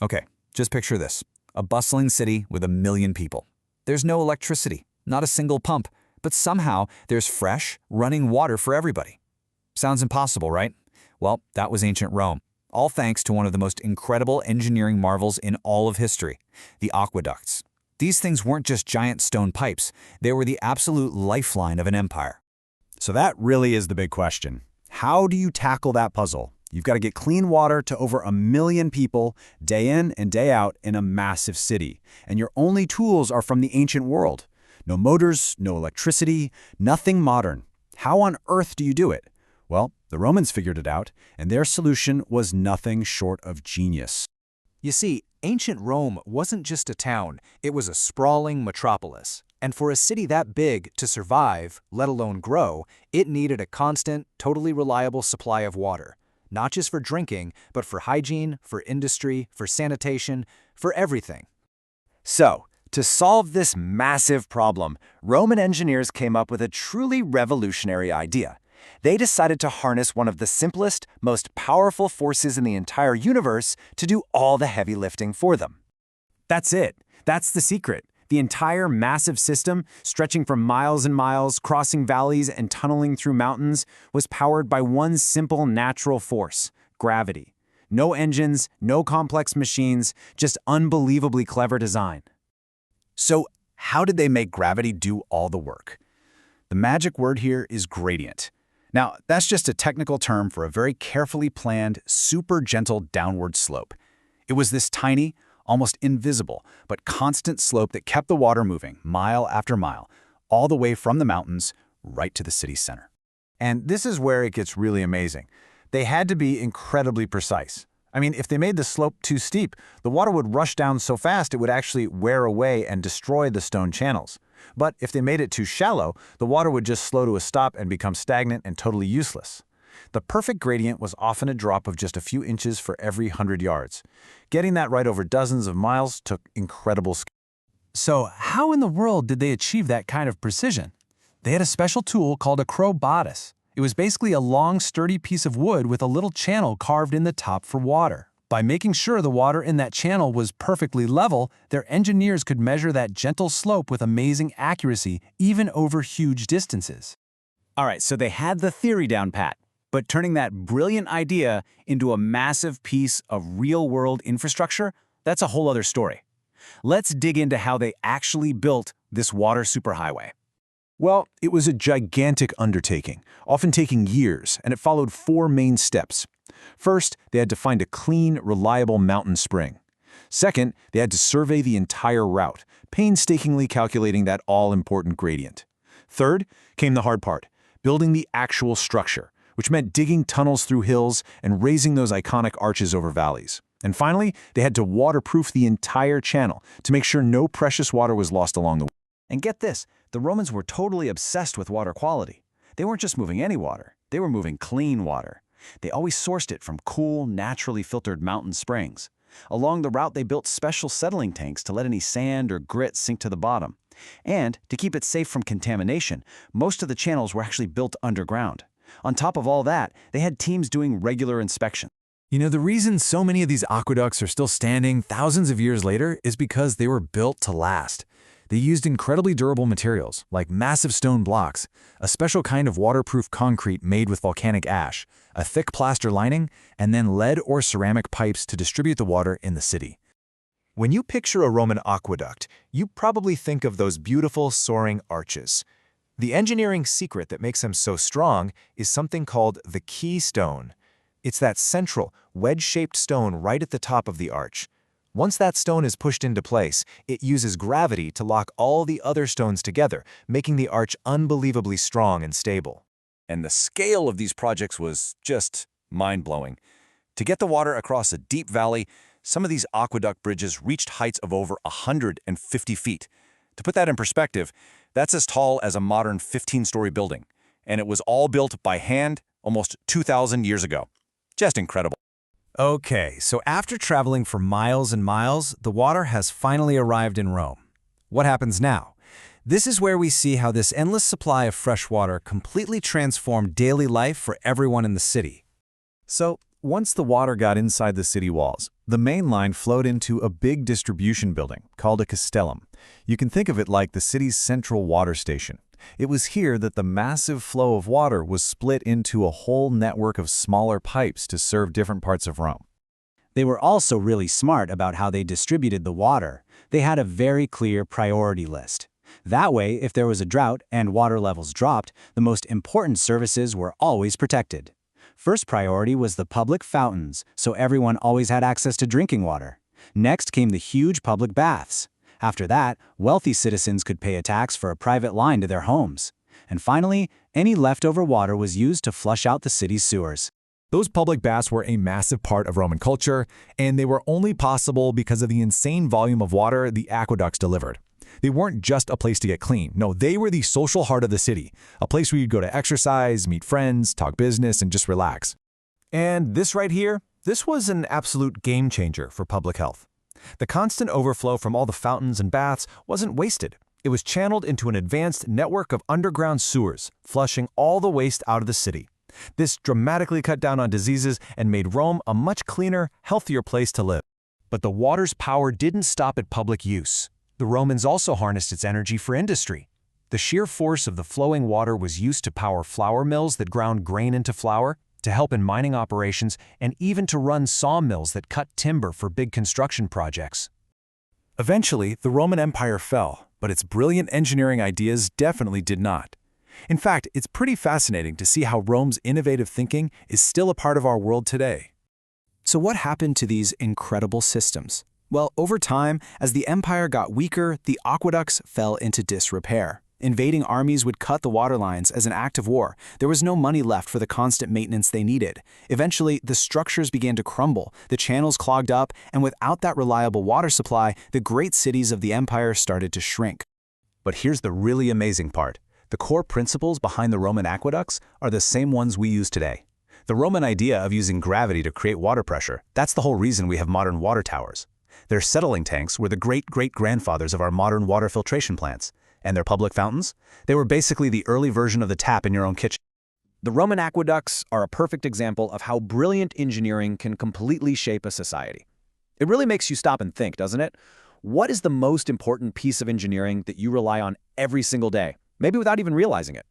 Okay, just picture this. A bustling city with 1 million people. There's no electricity, not a single pump, but somehow there's fresh, running water for everybody. Sounds impossible, right? Well, that was ancient Rome, all thanks to one of the most incredible engineering marvels in all of history, the aqueducts. These things weren't just giant stone pipes, they were the absolute lifeline of an empire. So that really is the big question. How do you tackle that puzzle? You've got to get clean water to over 1 million people, day in and day out, in a massive city. And your only tools are from the ancient world. No motors, no electricity, nothing modern. How on earth do you do it? Well, the Romans figured it out, and their solution was nothing short of genius. You see, ancient Rome wasn't just a town, it was a sprawling metropolis. And for a city that big to survive, let alone grow, it needed a constant, totally reliable supply of water. Not just for drinking, but for hygiene, for industry, for sanitation, for everything. So, to solve this massive problem, Roman engineers came up with a truly revolutionary idea. They decided to harness one of the simplest, most powerful forces in the entire universe to do all the heavy lifting for them. That's it. That's the secret. The entire massive system, stretching for miles and miles, crossing valleys and tunneling through mountains, was powered by one simple natural force: gravity. No engines, no complex machines, just unbelievably clever design. So, how did they make gravity do all the work? The magic word here is gradient. Now, that's just a technical term for a very carefully planned, super gentle downward slope. It was this tiny, almost invisible, but constant slope that kept the water moving mile after mile, all the way from the mountains right to the city's center. And this is where it gets really amazing. They had to be incredibly precise. I mean, if they made the slope too steep, the water would rush down so fast it would actually wear away and destroy the stone channels. But if they made it too shallow, the water would just slow to a stop and become stagnant and totally useless. The perfect gradient was often a drop of just a few inches for every 100 yards. Getting that right over dozens of miles took incredible skill. So, how in the world did they achieve that kind of precision? They had a special tool called a crow bodice. It was basically a long, sturdy piece of wood with a little channel carved in the top for water. By making sure the water in that channel was perfectly level, their engineers could measure that gentle slope with amazing accuracy, even over huge distances. All right, so they had the theory down pat, but turning that brilliant idea into a massive piece of real-world infrastructure, that's a whole other story. Let's dig into how they actually built this water superhighway. Well, it was a gigantic undertaking, often taking years, and it followed 4 main steps. First, they had to find a clean, reliable mountain spring. Second, they had to survey the entire route, painstakingly calculating that all-important gradient. Third, came the hard part, building the actual structure, which meant digging tunnels through hills and raising those iconic arches over valleys. And finally, they had to waterproof the entire channel to make sure no precious water was lost along the way. And get this, the Romans were totally obsessed with water quality. They weren't just moving any water, they were moving clean water. They always sourced it from cool, naturally filtered mountain springs. Along the route, they built special settling tanks to let any sand or grit sink to the bottom. And to keep it safe from contamination, most of the channels were actually built underground. On top of all that, they had teams doing regular inspections. You know, the reason so many of these aqueducts are still standing thousands of years later is because they were built to last. They used incredibly durable materials, like massive stone blocks, a special kind of waterproof concrete made with volcanic ash, a thick plaster lining, and then lead or ceramic pipes to distribute the water in the city. When you picture a Roman aqueduct, you probably think of those beautiful soaring arches. The engineering secret that makes them so strong is something called the keystone. It's that central, wedge-shaped stone right at the top of the arch. Once that stone is pushed into place, it uses gravity to lock all the other stones together, making the arch unbelievably strong and stable. And the scale of these projects was just mind-blowing. To get the water across a deep valley, some of these aqueduct bridges reached heights of over 150 feet. To put that in perspective, that's as tall as a modern 15-story building. And it was all built by hand almost 2,000 years ago. Just incredible. Okay, so after traveling for miles and miles, the water has finally arrived in Rome. What happens now? This is where we see how this endless supply of fresh water completely transformed daily life for everyone in the city. So, Once the water got inside the city walls, the main line flowed into a big distribution building called a castellum. You can think of it like the city's central water station. It was here that the massive flow of water was split into a whole network of smaller pipes to serve different parts of Rome. They were also really smart about how they distributed the water. They had a very clear priority list. That way, if there was a drought and water levels dropped, the most important services were always protected. First priority was the public fountains, so everyone always had access to drinking water. Next came the huge public baths. After that, wealthy citizens could pay a tax for a private line to their homes. And finally, any leftover water was used to flush out the city's sewers. Those public baths were a massive part of Roman culture, and they were only possible because of the insane volume of water the aqueducts delivered. They weren't just a place to get clean. No, they were the social heart of the city, a place where you'd go to exercise, meet friends, talk business, and just relax. And this right here, this was an absolute game changer for public health. The constant overflow from all the fountains and baths wasn't wasted. It was channeled into an advanced network of underground sewers, flushing all the waste out of the city. This dramatically cut down on diseases and made Rome a much cleaner, healthier place to live. But the water's power didn't stop at public use. The Romans also harnessed its energy for industry. The sheer force of the flowing water was used to power flour mills that ground grain into flour, to help in mining operations, and even to run sawmills that cut timber for big construction projects. Eventually, the Roman Empire fell, but its brilliant engineering ideas definitely did not. In fact, it's pretty fascinating to see how Rome's innovative thinking is still a part of our world today. So what happened to these incredible systems? Well, over time, as the empire got weaker, the aqueducts fell into disrepair. Invading armies would cut the water lines as an act of war. There was no money left for the constant maintenance they needed. Eventually, the structures began to crumble, the channels clogged up, and without that reliable water supply, the great cities of the empire started to shrink. But here's the really amazing part. The core principles behind the Roman aqueducts are the same ones we use today. The Roman idea of using gravity to create water pressure, that's the whole reason we have modern water towers. Their settling tanks were the great-great-grandfathers of our modern water filtration plants. And their public fountains? They were basically the early version of the tap in your own kitchen. The Roman aqueducts are a perfect example of how brilliant engineering can completely shape a society. It really makes you stop and think, doesn't it? What is the most important piece of engineering that you rely on every single day, maybe without even realizing it?